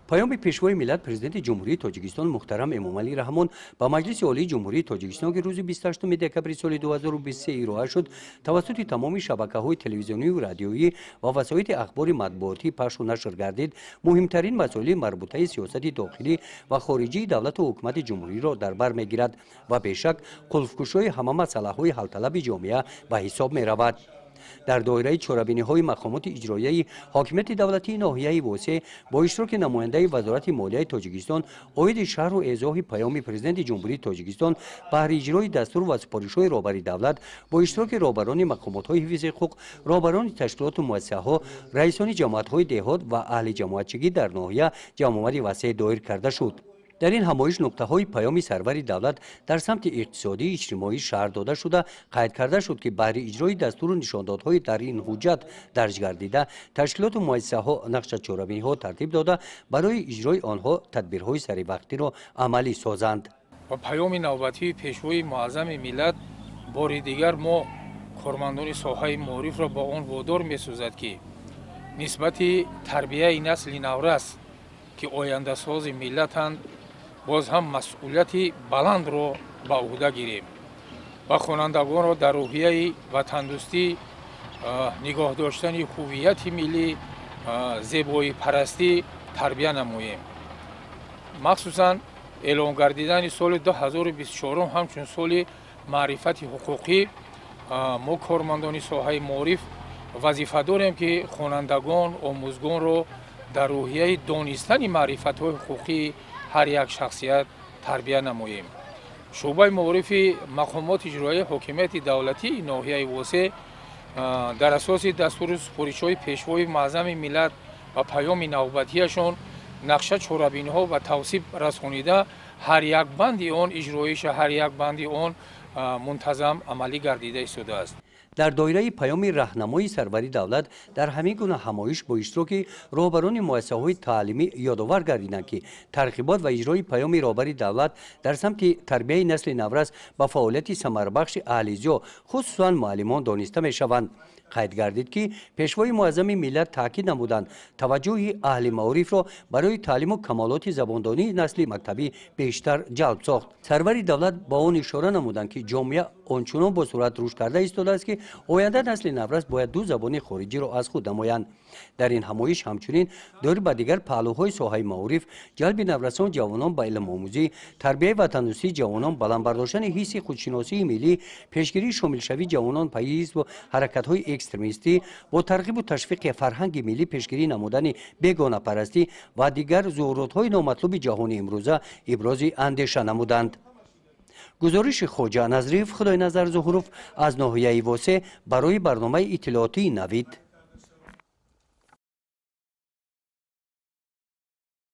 پیام پیشوای ملت پرزیدنت جمهوری تاجیکستان محترم امامعلی رحمان با مجلس عالی جمهوری تاجیکستان که روز 28 دکبر سال 2023 ارائه شد توسط تمام شبکه‌های تلویزیونی و رادیویی و وسایل اخبار مطبوعاتی پخش و نشر گردید مهمترین مسائل مربوطه سیاست داخلی و خارجی دولت و حکومت جمهوری را در بر میگیرد و بیشک قلف‌گشای همه مسائل‌های حل طلب جامعه به حساب می‌رود. در دایره چاره‌بینی‌های مقامات اجرایی حاکمیت دولتی ناحیه واسع با اشتراک نماینده وزارت مالیه تاجیکستان عاید شهر و اعضای پیام پرزیدنت جمهوری تاجیکستان بهر اجرای دستور و سپارش‌های رهبری دولت با اشتراک رهبران مقامات‌های حفظ حقوق، رهبران تشکیلات و مؤسسه‌ها، رئیسان جماعت‌های دهات و اهل جماعتچگی در ناحیه جمع‌آوری وسیع دایر کرده شد. در این همایش نقطه‌های پیام سرور دولت در سمت اقتصادی اجتماعی شهر داده شده قید کرده شد که بهر اجرای دستور و نشاندادهای در این حجت درج گردیده تشکیلات و مؤسسه‌ها نقش چاره‌بینی‌ها ترتیب داده برای اجرای آنها تدبیرهای سری وقتی را عملی سازند. با پیام نوبتی پیشوای معظم ملت بار دیگر ما کارمندان ساحه معارف را با آن وادار می‌سازد که نسبت تربیت نسل نورس که آینده ساز ملتند باز هم مسئولیت بلند را به عهده گیریم و خوانندگان را در روحیه و تندرستی نگاه داشتن هویت ملی زیبایی پرستی تربیت نماییم. مخصوصا اعلام گردیدن سال 2024 همچون سال معرفت حقوقی ما کارمندان ساحه معارف وظیفه داریم که خوانندگان آموزگان را در روحیه دانستن معرفت‌های حقوقی هر یک شخصیت تربیت نماییم. شعبه معارف مقامات اجرایی حاکمیت دولتی ناحیه واسع در اساس دستور سپارش‌های پیشوای معظم ملت و پیام نوبتیشان نقشه چاره‌بینی‌ها و توصیف رسانیده هر یک بندی آن اجرایش هر یک بندی آن منتظم عملی گردیده ایستاده است. در دایره پیام راهنمایی سروری دولت در همه گونه همایش با اشتراک رهبران مؤسسه‌های تعلیمی یادآور گردیدند که ترغیبات و اجرای پیام رهبری دولت در سمت تربیت نسل نورس با فعالیت ثمربخش اهلیزیا خصوصا معلمان دانسته می‌شوند. قید گردید که پیشوای معظم ملت تاکید نمودند توجه اهل معارف را برای تعلیم و کمالات زباندانی نسل مکتبی بیشتر جلب ساخت. سروری دولت با آن اشاره نمودند که جامعه آنچنان با سرعت رشد کرده ایستاده است که آینده نسل نورس باید دو زبان خارجی را از خود نمایند. در این همایش همچنین دور به دیگر پهلوهای ساحه معارف جلب نورسان جوانان به علم آموزی، تربیت و تندرستی جوانان، بلند برداشتن حس خودشناسی ملی، پیشگیری شامل شوی جوانان پای حزب و حرکت‌های اکستریمیستی با ترغیب و تشویق فرهنگ ملی پیشگیری نمودن بیگانه پرستی و دیگر ظهورات‌های نامطلوب جهان امروزه ابراز اندیشه نمودند. گزارش خواجه نظریف خدای نظر ظهورов از ناحیه واسع برای برنامه اطلاعاتی نوید.